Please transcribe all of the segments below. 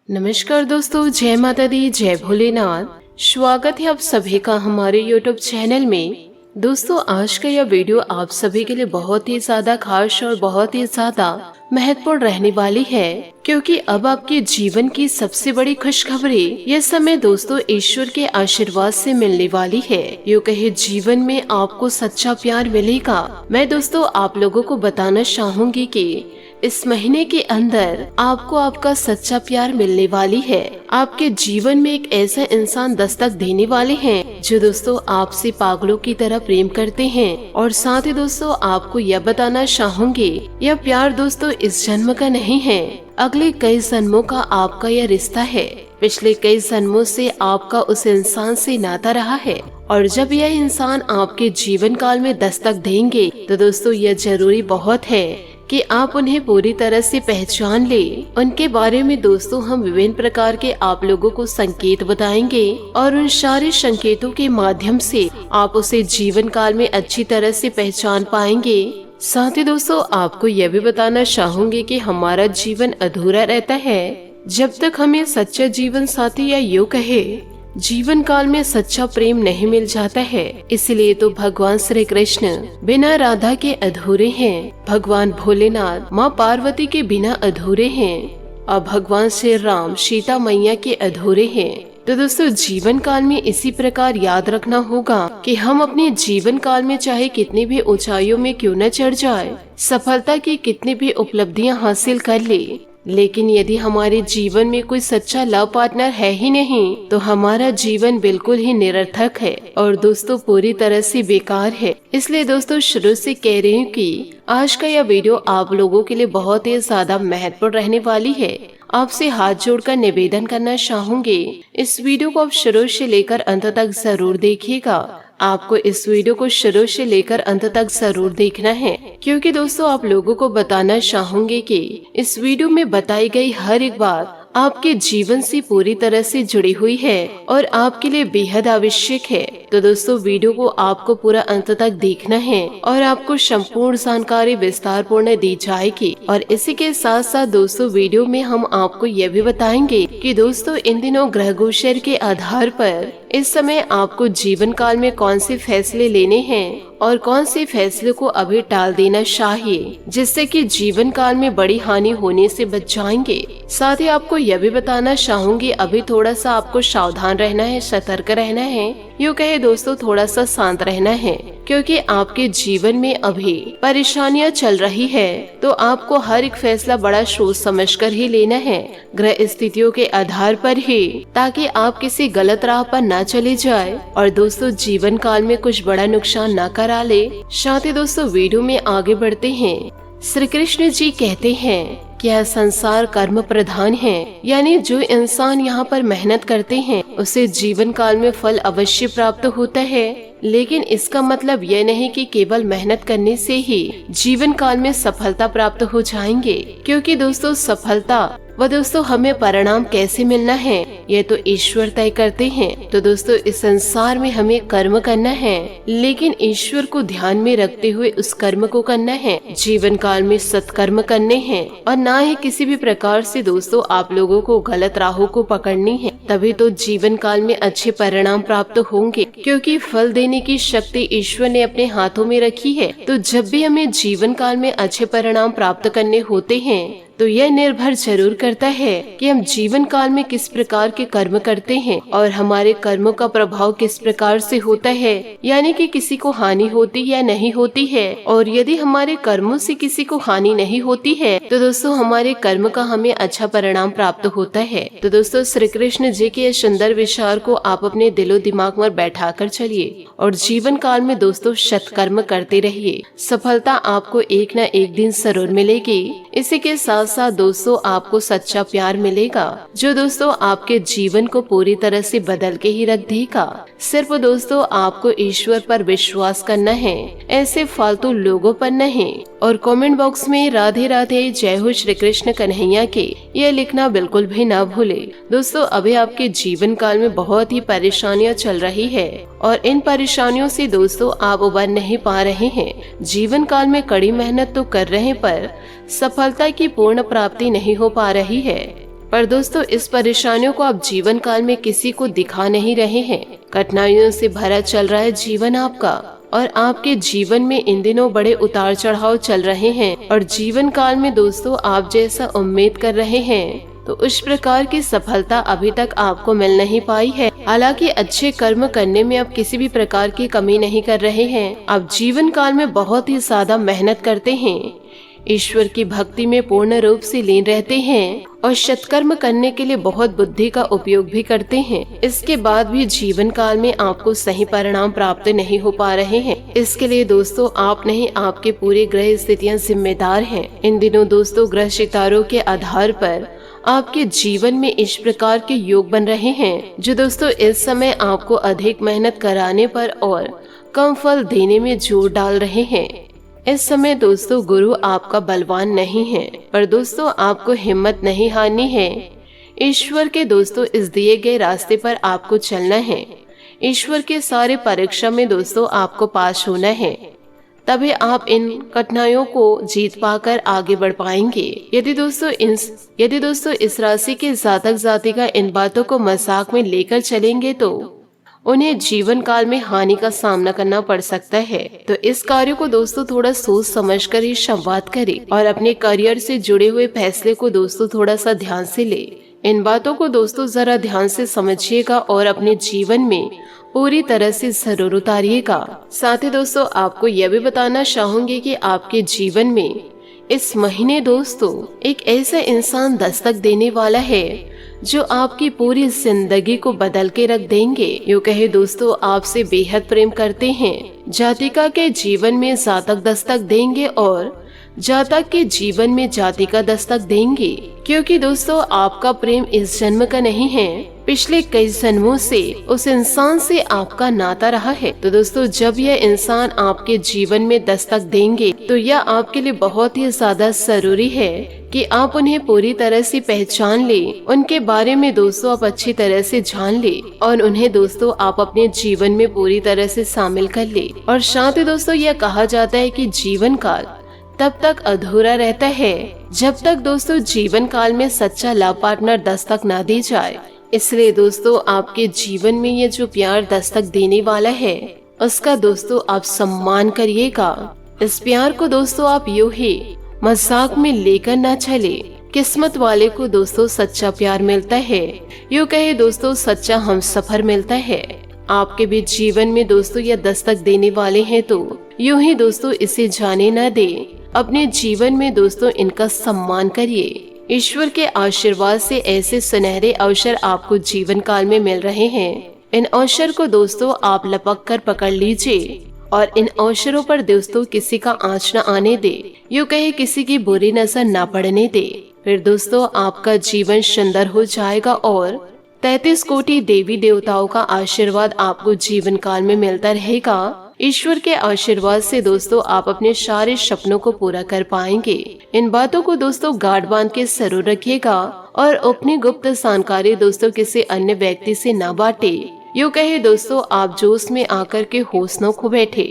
नमस्कार दोस्तों, जय माता दी, जय भोलेनाथ। स्वागत है आप सभी का हमारे YouTube चैनल में। दोस्तों, आज का यह वीडियो आप सभी के लिए बहुत ही ज्यादा खास और बहुत ही ज्यादा महत्वपूर्ण रहने वाली है, क्योंकि अब आपके जीवन की सबसे बड़ी खुशखबरी यह समय दोस्तों ईश्वर के आशीर्वाद से मिलने वाली है। यूँ कहे जीवन में आपको सच्चा प्यार मिलेगा। मैं दोस्तों आप लोगों को बताना चाहूंगी कि इस महीने के अंदर आपको आपका सच्चा प्यार मिलने वाली है। आपके जीवन में एक ऐसा इंसान दस्तक देने वाले हैं जो दोस्तों आपसे पागलों की तरह प्रेम करते हैं। और साथ ही दोस्तों आपको यह बताना चाहूंगी, यह प्यार दोस्तों इस जन्म का नहीं है, अगले कई जन्मों का आपका यह रिश्ता है। पिछले कई जन्मों से आपका उस इंसान से नाता रहा है, और जब यह इंसान आपके जीवन काल में दस्तक देंगे तो दोस्तों यह जरूरी बहुत है कि आप उन्हें पूरी तरह से पहचान ले। उनके बारे में दोस्तों हम विभिन्न प्रकार के आप लोगों को संकेत बताएंगे, और उन सारे संकेतों के माध्यम से आप उसे जीवन काल में अच्छी तरह से पहचान पाएंगे। साथ ही दोस्तों आपको यह भी बताना चाहूंगी कि हमारा जीवन अधूरा रहता है जब तक हमें सच्चा जीवन साथी या यूँ कहे जीवन काल में सच्चा प्रेम नहीं मिल जाता है। इसलिए तो भगवान श्री कृष्ण बिना राधा के अधूरे हैं, भगवान भोलेनाथ माँ पार्वती के बिना अधूरे हैं, और भगवान श्री राम सीता मैया के अधूरे हैं। तो दोस्तों जीवन काल में इसी प्रकार याद रखना होगा कि हम अपने जीवन काल में चाहे कितनी भी ऊंचाइयों में क्यों न चढ़ जाए, सफलता की कितनी भी उपलब्धियां हासिल कर ले, लेकिन यदि हमारे जीवन में कोई सच्चा लव पार्टनर है ही नहीं तो हमारा जीवन बिल्कुल ही निरर्थक है और दोस्तों पूरी तरह से बेकार है। इसलिए दोस्तों शुरू से कह रही हूँ कि आज का यह वीडियो आप लोगों के लिए बहुत ही ज्यादा महत्वपूर्ण रहने वाली है। आपसे हाथ जोड़कर निवेदन करना चाहूंगी, इस वीडियो को आप शुरू से लेकर अंत तक जरूर देखिएगा। आपको इस वीडियो को शुरू से लेकर अंत तक जरूर देखना है, क्योंकि दोस्तों आप लोगों को बताना चाहूंगी कि इस वीडियो में बताई गई हर एक बात आपके जीवन से पूरी तरह से जुड़ी हुई है और आपके लिए बेहद आवश्यक है। तो दोस्तों वीडियो को आपको पूरा अंत तक देखना है और आपको संपूर्ण जानकारी विस्तार पूर्ण दी जाएगी। और इसी के साथ साथ दोस्तों वीडियो में हम आपको यह भी बताएंगे कि दोस्तों इन दिनों ग्रह गोचर के आधार पर इस समय आपको जीवन काल में कौन से फैसले लेने हैं और कौन से फैसले को अभी टाल देना चाहिए, जिससे कि जीवन काल में बड़ी हानि होने से बच जाएंगे। साथ ही आपको यह भी बताना चाहूंगी, अभी थोड़ा सा आपको सावधान रहना है, सतर्क रहना है, यूँ कहे दोस्तों थोड़ा सा शांत रहना है, क्योंकि आपके जीवन में अभी परेशानियां चल रही है। तो आपको हर एक फैसला बड़ा सोच समझकर ही लेना है, ग्रह स्थितियों के आधार पर ही, ताकि आप किसी गलत राह पर न चले जाए और दोस्तों जीवन काल में कुछ बड़ा नुकसान न करा ले। साथ ही दोस्तों वीडियो में आगे बढ़ते हैं। श्री कृष्ण जी कहते हैं कि यह संसार कर्म प्रधान है, यानी जो इंसान यहाँ पर मेहनत करते हैं उसे जीवन काल में फल अवश्य प्राप्त होता है। लेकिन इसका मतलब यह नहीं कि केवल मेहनत करने से ही जीवन काल में सफलता प्राप्त हो जाएंगे, क्योंकि दोस्तों सफलता व दोस्तों हमें परिणाम कैसे मिलना है ये तो ईश्वर तय करते हैं। तो दोस्तों इस संसार में हमें कर्म करना है, लेकिन ईश्वर को ध्यान में रखते हुए उस कर्म को करना है। जीवन काल में सत्कर्म करने हैं और ना ही किसी भी प्रकार से दोस्तों आप लोगों को गलत राहों को पकड़नी है, तभी तो जीवन काल में अच्छे परिणाम प्राप्त होंगे, क्योंकि फल देने की शक्ति ईश्वर ने अपने हाथों में रखी है। तो जब भी हमें जीवन काल में अच्छे परिणाम प्राप्त करने होते हैं तो यह निर्भर जरूर करता है कि हम जीवन काल में किस प्रकार के कर्म करते हैं और हमारे कर्मों का प्रभाव किस प्रकार से होता है, यानी कि किसी को हानि होती या नहीं होती है। और यदि हमारे कर्मों से किसी को हानि नहीं होती है तो दोस्तों हमारे कर्म का हमें अच्छा परिणाम प्राप्त होता है। तो दोस्तों श्री कृष्ण जी के सुंदर विचार को आप अपने दिलो दिमाग में बैठा कर चलिए और जीवन काल में दोस्तों सत्कर्म करते रहिए। सफलता आपको एक न एक दिन जरूर मिलेगी। इसी के साथ साथ दोस्तों आपको सच्चा प्यार मिलेगा, जो दोस्तों आपके जीवन को पूरी तरह से बदल के ही रख देगा। सिर्फ दोस्तों आपको ईश्वर पर विश्वास करना है, ऐसे फालतू लोगों पर नहीं। और कमेंट बॉक्स में राधे राधे जय हो श्री कृष्ण कन्हैया के ये लिखना बिल्कुल भी ना भूले। दोस्तों अभी आपके जीवन काल में बहुत ही परेशानियां चल रही है और इन परेशानियों से दोस्तों आप उबर नहीं पा रहे हैं। जीवन काल में कड़ी मेहनत तो कर रहे पर सफलता की पूर्ण प्राप्ति नहीं हो पा रही है। पर दोस्तों इस परेशानियों को आप जीवन काल में किसी को दिखा नहीं रहे हैं। कठिनाइयों से भरा चल रहा है जीवन आपका और आपके जीवन में इन दिनों बड़े उतार चढ़ाव चल रहे हैं और जीवन काल में दोस्तों आप जैसा उम्मीद कर रहे हैं तो उस प्रकार की सफलता अभी तक आपको मिल नहीं पाई है। हालांकि अच्छे कर्म करने में आप किसी भी प्रकार की कमी नहीं कर रहे हैं। आप जीवन काल में बहुत ही ज्यादा मेहनत करते हैं, ईश्वर की भक्ति में पूर्ण रूप से लीन रहते हैं और सत्कर्म करने के लिए बहुत बुद्धि का उपयोग भी करते हैं। इसके बाद भी जीवन काल में आपको सही परिणाम प्राप्त नहीं हो पा रहे हैं। इसके लिए दोस्तों आप नहीं, आपके पूरे ग्रह स्थितियां जिम्मेदार हैं। इन दिनों दोस्तों ग्रह सितारों के आधार पर आपके जीवन में इस प्रकार के योग बन रहे हैं जो दोस्तों इस समय आपको अधिक मेहनत कराने पर और कम फल देने में जोर डाल रहे हैं। इस समय दोस्तों गुरु आपका बलवान नहीं है, पर दोस्तों आपको हिम्मत नहीं हारनी है। ईश्वर के दोस्तों इस दिए गए रास्ते पर आपको चलना है। ईश्वर के सारे परीक्षा में दोस्तों आपको पास होना है, तभी आप इन कठिनाइयों को जीत पाकर आगे बढ़ पाएंगे। यदि दोस्तों इस राशि के जातक जातिका इन बातों को मजाक में लेकर चलेंगे तो उन्हें जीवन काल में हानि का सामना करना पड़ सकता है। तो इस कार्य को दोस्तों थोड़ा सोच समझकर ही संवाद करें और अपने करियर से जुड़े हुए फैसले को दोस्तों थोड़ा सा ध्यान से ले। इन बातों को दोस्तों जरा ध्यान से समझिएगा और अपने जीवन में पूरी तरह से जरूर उतारिएगा। साथ ही दोस्तों आपको यह भी बताना चाहूंगी कि आपके जीवन में इस महीने दोस्तों एक ऐसा इंसान दस्तक देने वाला है जो आपकी पूरी जिंदगी को बदल के रख देंगे। यूँ कहे दोस्तों आपसे बेहद प्रेम करते हैं। जातिका के जीवन में जातक दस्तक देंगे और जातक के जीवन में जातिका दस्तक देंगे, क्योंकि दोस्तों आपका प्रेम इस जन्म का नहीं है, पिछले कई जन्मों से उस इंसान से आपका नाता रहा है। तो दोस्तों जब यह इंसान आपके जीवन में दस्तक देंगे तो यह आपके लिए बहुत ही ज्यादा जरूरी है कि आप उन्हें पूरी तरह से पहचान ले, उनके बारे में दोस्तों आप अच्छी तरह से जान ले और उन्हें दोस्तों आप अपने जीवन में पूरी तरह से शामिल कर ले। और साथ ही दोस्तों यह कहा जाता है कि जीवन काल तब तक अधूरा रहता है जब तक दोस्तों जीवन काल में सच्चा लव पार्टनर दस्तक ना दी जाए। इसलिए दोस्तों आपके जीवन में ये जो प्यार दस्तक देने वाला है उसका दोस्तों आप सम्मान करिएगा। इस प्यार को दोस्तों आप यूं ही मजाक में लेकर ना चले। किस्मत वाले को दोस्तों सच्चा प्यार मिलता है, यूं कहे दोस्तों सच्चा हमसफर मिलता है। आपके भी जीवन में दोस्तों यह दस्तक देने वाले हैं तो यूं ही दोस्तों इसे जाने न दे। अपने जीवन में दोस्तों इनका सम्मान करिए। ईश्वर के आशीर्वाद से ऐसे सुनहरे अवसर आपको जीवन काल में मिल रहे हैं। इन अवसर को दोस्तों आप लपक कर पकड़ लीजिए और इन अवसरों पर दोस्तों किसी का आँच न आने दे, यूँ कहे किसी की बुरी नजर न पड़ने दे। फिर दोस्तों आपका जीवन सुंदर हो जाएगा और 33 कोटि देवी देवताओं का आशीर्वाद आपको जीवन काल में मिलता रहेगा। ईश्वर के आशीर्वाद से दोस्तों आप अपने सारे सपनों को पूरा कर पाएंगे। इन बातों को दोस्तों गांठ बांध के जरूर रखिएगा और अपनी गुप्त जानकारी दोस्तों किसी अन्य व्यक्ति से न बांटे। यूँ कहे दोस्तों आप जोश में आकर के होश न खो बैठे।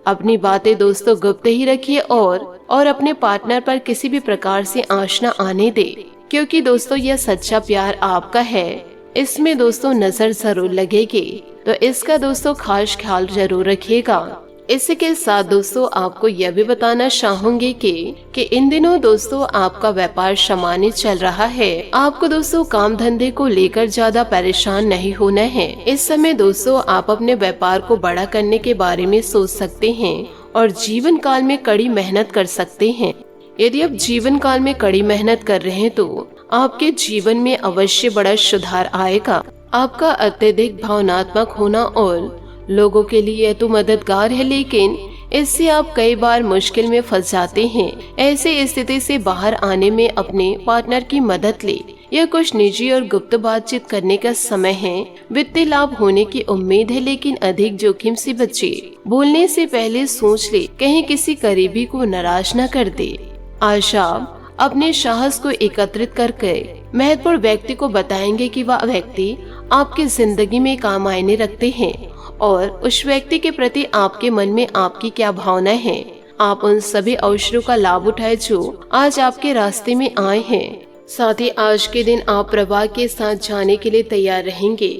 अपनी बातें दोस्तों गुप्त ही रखिए और अपने पार्टनर पर किसी भी प्रकार से आँच न आने दे, क्योंकि दोस्तों यह सच्चा प्यार आपका है, इसमें दोस्तों नजर जरूर लगेगी। तो इसका दोस्तों खास ख्याल जरूर रखिएगा। इसी के साथ दोस्तों आपको यह भी बताना चाहूंगी कि इन दिनों दोस्तों आपका व्यापार सामान्य चल रहा है। आपको दोस्तों काम धंधे को लेकर ज्यादा परेशान नहीं होना है। इस समय दोस्तों आप अपने व्यापार को बड़ा करने के बारे में सोच सकते हैं और जीवन काल में कड़ी मेहनत कर सकते हैं। यदि आप जीवन काल में कड़ी मेहनत कर रहे हैं तो आपके जीवन में अवश्य बड़ा सुधार आएगा। आपका अत्यधिक भावनात्मक होना और लोगों के लिए यह तो मददगार है, लेकिन इससे आप कई बार मुश्किल में फंस जाते हैं। ऐसे स्थिति से बाहर आने में अपने पार्टनर की मदद ले। यह कुछ निजी और गुप्त बातचीत करने का समय है। वित्तीय लाभ होने की उम्मीद है, लेकिन अधिक जोखिम से बचे। बोलने से पहले सोच ले, कहीं किसी करीबी को नाराज न कर दे। आज आप अपने साहस को एकत्रित करके महत्वपूर्ण व्यक्ति को बताएंगे कि वह व्यक्ति आपकी जिंदगी में क्या मायने रखते हैं और उस व्यक्ति के प्रति आपके मन में आपकी क्या भावना है। आप उन सभी अवसरों का लाभ उठाए जो आज आपके रास्ते में आए हैं। साथ ही आज के दिन आप प्रवाह के साथ जाने के लिए तैयार रहेंगे।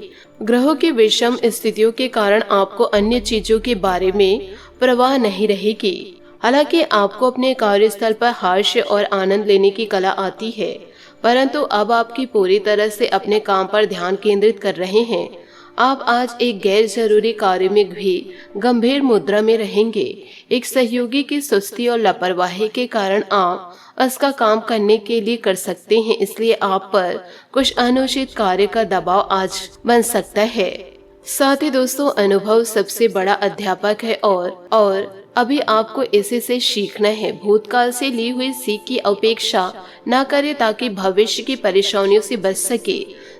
ग्रहों की विषम स्थितियों के कारण आपको अन्य चीजों के बारे में परवाह नहीं रहेगी। हालांकि आपको अपने कार्यस्थल पर हास्य और आनंद लेने की कला आती है, परंतु अब आपकी पूरी तरह से अपने काम पर ध्यान केंद्रित कर रहे हैं। आप आज एक गैर जरूरी कार्य में भी गंभीर मुद्रा में रहेंगे। एक सहयोगी की सुस्ती और लापरवाही के कारण आप उसका काम करने के लिए कर सकते हैं, इसलिए आप पर कुछ अनुचित कार्य का दबाव आज बन सकता है। साथ ही दोस्तों, अनुभव सबसे बड़ा अध्यापक है और अभी आपको इसी से सीखना है। भूतकाल से ली हुई सीख की अपेक्षा न करें ताकि भविष्य की परेशानियों से बच सके।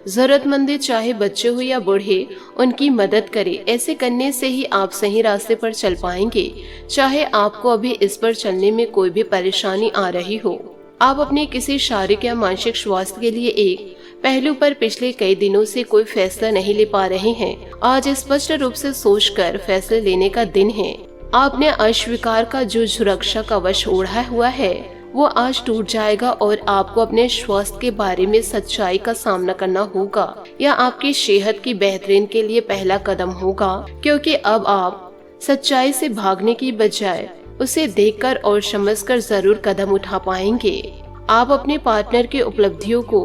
जरूरतमंद चाहे बच्चे हो या बूढ़े, उनकी मदद करें। ऐसे करने से ही आप सही रास्ते पर चल पाएंगे, चाहे आपको अभी इस पर चलने में कोई भी परेशानी आ रही हो। आप अपने किसी शारीरिक या मानसिक स्वास्थ्य के लिए एक पहलू पर पिछले कई दिनों से कोई फैसला नहीं ले पा रहे हैं। आज स्पष्ट रूप से सोचकर फैसले लेने का दिन है। आपने अस्वीकार का जो सुरक्षा कवच ओढ़ा हुआ है वो आज टूट जाएगा और आपको अपने स्वास्थ्य के बारे में सच्चाई का सामना करना होगा। यह आपकी सेहत की बेहतरीन के लिए पहला कदम होगा, क्योंकि अब आप सच्चाई से भागने की बजाय उसे देखकर और समझकर जरूर कदम उठा पाएंगे। आप अपने पार्टनर की उपलब्धियों को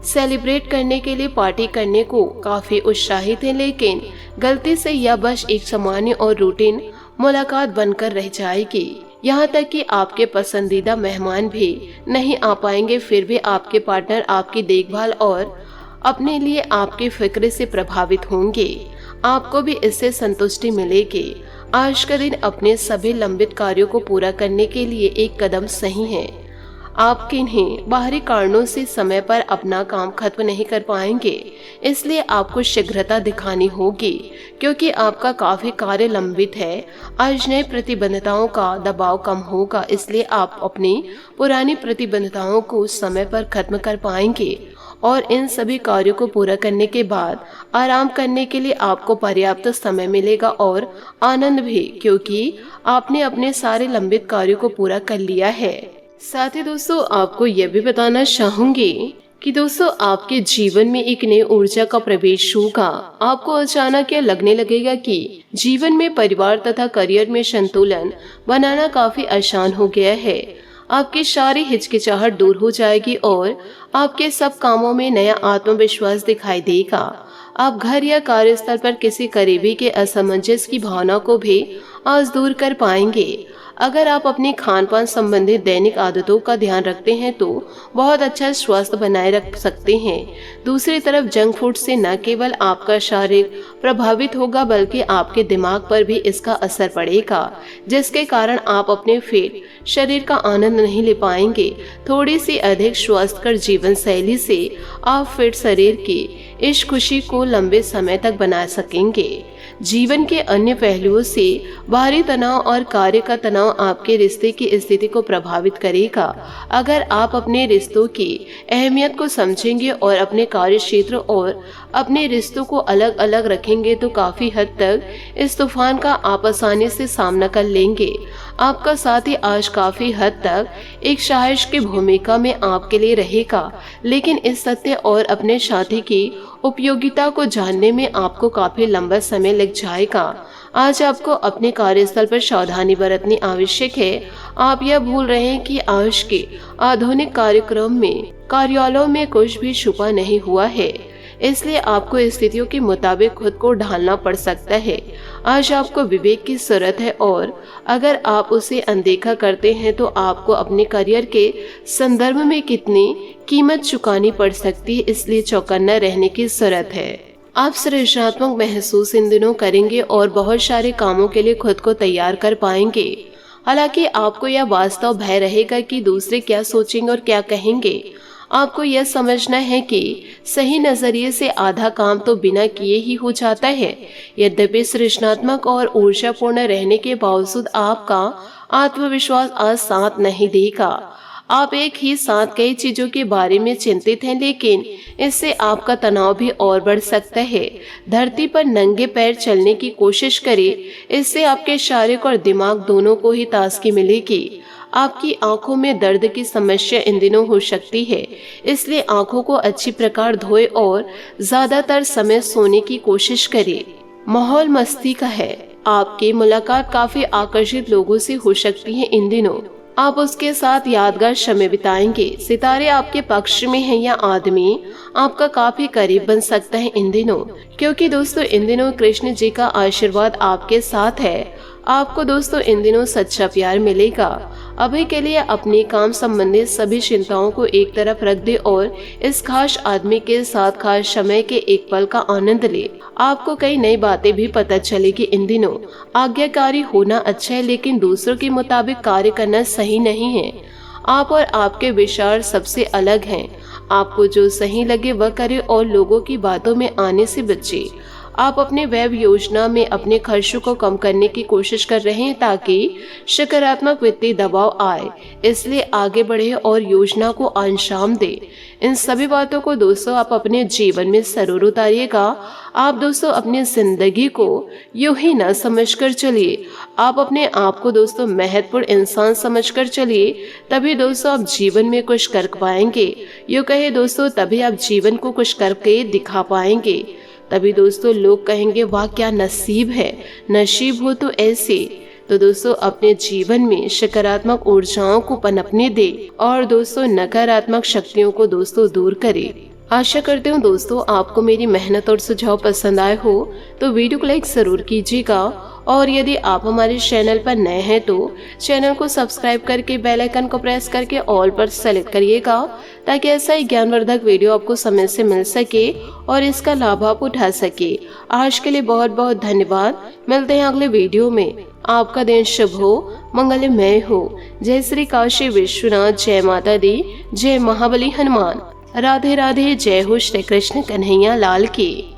सेलिब्रेट करने के लिए पार्टी करने को काफी उत्साहित हैं, लेकिन गलती से यह बस एक सामान्य और रूटीन मुलाकात बनकर रह जाएगी। यहाँ तक कि आपके पसंदीदा मेहमान भी नहीं आ पाएंगे, फिर भी आपके पार्टनर आपकी देखभाल और अपने लिए आपकी फिक्र से प्रभावित होंगे। आपको भी इससे संतुष्टि मिलेगी। आज का दिन अपने सभी लंबित कार्यों को पूरा करने के लिए एक कदम सही है। आप किन्हीं बाहरी कारणों से समय पर अपना काम खत्म नहीं कर पाएंगे, इसलिए आपको शीघ्रता दिखानी होगी, क्योंकि आपका काफी कार्य लंबित है। आज नए प्रतिबद्धताओं का दबाव कम होगा, इसलिए आप अपनी पुरानी प्रतिबद्धताओं को समय पर खत्म कर पाएंगे और इन सभी कार्यों को पूरा करने के बाद आराम करने के लिए आपको पर्याप्त समय मिलेगा और आनंद भी, क्योंकि आपने अपने सारे लंबित कार्यों को पूरा कर लिया है। साथ ही दोस्तों, आपको यह भी बताना चाहूंगी कि दोस्तों, आपके जीवन में एक नई ऊर्जा का प्रवेश होगा। आपको अचानक यह लगने लगेगा कि जीवन में परिवार तथा करियर में संतुलन बनाना काफी आसान हो गया है। आपकी सारी हिचकिचाहट दूर हो जाएगी और आपके सब कामों में नया आत्मविश्वास दिखाई देगा। आप घर या कार्यस्थल पर किसी करीबी के असमंजस की भावना को भी आज दूर कर पाएंगे। अगर आप अपनी खान पान संबंधित दैनिक आदतों का ध्यान रखते हैं तो बहुत अच्छा स्वास्थ्य बनाए रख सकते हैं। दूसरी तरफ जंक फूड से न केवल आपका शारीर प्रभावित होगा बल्कि आपके दिमाग पर भी इसका असर पड़ेगा, जिसके कारण आप अपने फिट शरीर का आनंद नहीं ले पाएंगे। थोड़ी सी अधिक स्वास्थ्यकर जीवन शैली से आप फिट शरीर की इस खुशी को लंबे समय तक बना सकेंगे। जीवन के अन्य पहलुओं से बाहरी तनाव और कार्य का तनाव आपके रिश्ते की स्थिति को प्रभावित करेगा। अगर आप अपने रिश्तों की अहमियत को समझेंगे और अपने कार्य क्षेत्र और अपने रिश्तों को अलग अलग रखेंगे तो काफी हद तक इस तूफान का आप आसानी से सामना कर लेंगे। आपका साथी आज काफी हद तक एक सहायक की भूमिका में आपके लिए रहेगा, लेकिन इस सत्य और अपने साथी की उपयोगिता को जानने में आपको काफी लंबा समय लग जाएगा। आज आपको अपने कार्यस्थल पर सावधानी बरतनी आवश्यक है। आप यह भूल रहे हैं कि आज के आधुनिक कार्यक्रम में कार्यालयों में कुछ भी छुपा नहीं हुआ है, इसलिए आपको स्थितियों के मुताबिक खुद को ढालना पड़ सकता है। आज आपको विवेक की जरूरत है और अगर आप उसे अनदेखा करते हैं तो आपको अपने करियर के संदर्भ में कितनी कीमत चुकानी पड़ सकती है, इसलिए चौकन्ना रहने की जरूरत है। आप सृजनात्मक महसूस इन दिनों करेंगे और बहुत सारे कामों के लिए खुद को तैयार कर पाएंगे। हालांकि आपको यह वास्तव भय रहेगा कि दूसरे क्या सोचेंगे और क्या कहेंगे। आपको यह समझना है कि सही नजरिए से आधा काम तो बिना किए ही हो जाता है। यद्यपि सृजनात्मक और ऊर्जापूर्ण रहने के बावजूद आपका आत्मविश्वास आज साथ नहीं देगा। आप एक ही साथ कई चीजों के बारे में चिंतित हैं, लेकिन इससे आपका तनाव भी और बढ़ सकता है। धरती पर नंगे पैर चलने की कोशिश करें, इससे आपके शारीरिक और दिमाग दोनों को ही ताजगी मिलेगी। आपकी आंखों में दर्द की समस्या इन दिनों हो सकती है, इसलिए आंखों को अच्छी प्रकार धोए और ज्यादातर समय सोने की कोशिश करें। माहौल मस्ती का है, आपकी मुलाकात काफी आकर्षित लोगों से हो सकती है। इन दिनों आप उसके साथ यादगार समय बिताएंगे। सितारे आपके पक्ष में हैं या आदमी आपका काफी करीब बन सकता है इन दिनों, क्योंकि दोस्तों इन दिनों कृष्ण जी का आशीर्वाद आपके साथ है। आपको दोस्तों इन दिनों सच्चा प्यार मिलेगा। अभी के लिए अपने काम संबंधित सभी चिंताओं को एक तरफ रख दे और इस खास आदमी के साथ खास समय के एक पल का आनंद ले। आपको कई नई बातें भी पता चलेगी। इन दिनों आज्ञाकारी होना अच्छा है, लेकिन दूसरों के मुताबिक कार्य करना सही नहीं है। आप और आपके विचार सबसे अलग हैं। आपको जो सही लगे वह करे और लोगों की बातों में आने से बचे। आप अपने वेब योजना में अपने खर्चों को कम करने की कोशिश कर रहे हैं ताकि सकारात्मक वित्तीय दबाव आए, इसलिए आगे बढ़े और योजना को अंजाम दे। इन सभी बातों को दोस्तों आप अपने जीवन में जरूर उतारिएगा। आप दोस्तों अपनी जिंदगी को यूं ही न समझकर चलिए, आप अपने आप को दोस्तों महत्वपूर्ण इंसान समझकर चलिए, तभी दोस्तों आप जीवन में कुछ कर पाएंगे। यूं कहे दोस्तों तभी आप जीवन को कुछ करके दिखा पाएंगे। तभी दोस्तों लोग कहेंगे वाह क्या नसीब है, नसीब हो तो ऐसे। तो दोस्तों अपने जीवन में सकारात्मक ऊर्जाओं को पनपने दे और दोस्तों नकारात्मक शक्तियों को दोस्तों दूर करे। आशा करते हूँ दोस्तों आपको मेरी मेहनत और सुझाव पसंद आए हो, तो वीडियो को लाइक जरूर कीजिएगा। और यदि आप हमारे चैनल पर नए हैं तो चैनल को सब्सक्राइब करके बेल आइकन को प्रेस करके ऑल पर सेलेक्ट करिएगा, ताकि ऐसा ही ज्ञानवर्धक वीडियो आपको समय से मिल सके और इसका लाभ आप उठा सके। आज के लिए बहुत बहुत धन्यवाद। मिलते हैं अगले वीडियो में। आपका दिन शुभ हो, मंगलमय हो। जय श्री काशी विश्वनाथ, जय माता दी, जय महाबली हनुमान। राधे राधे। जय हो श्री कृष्ण कन्हैया लाल की।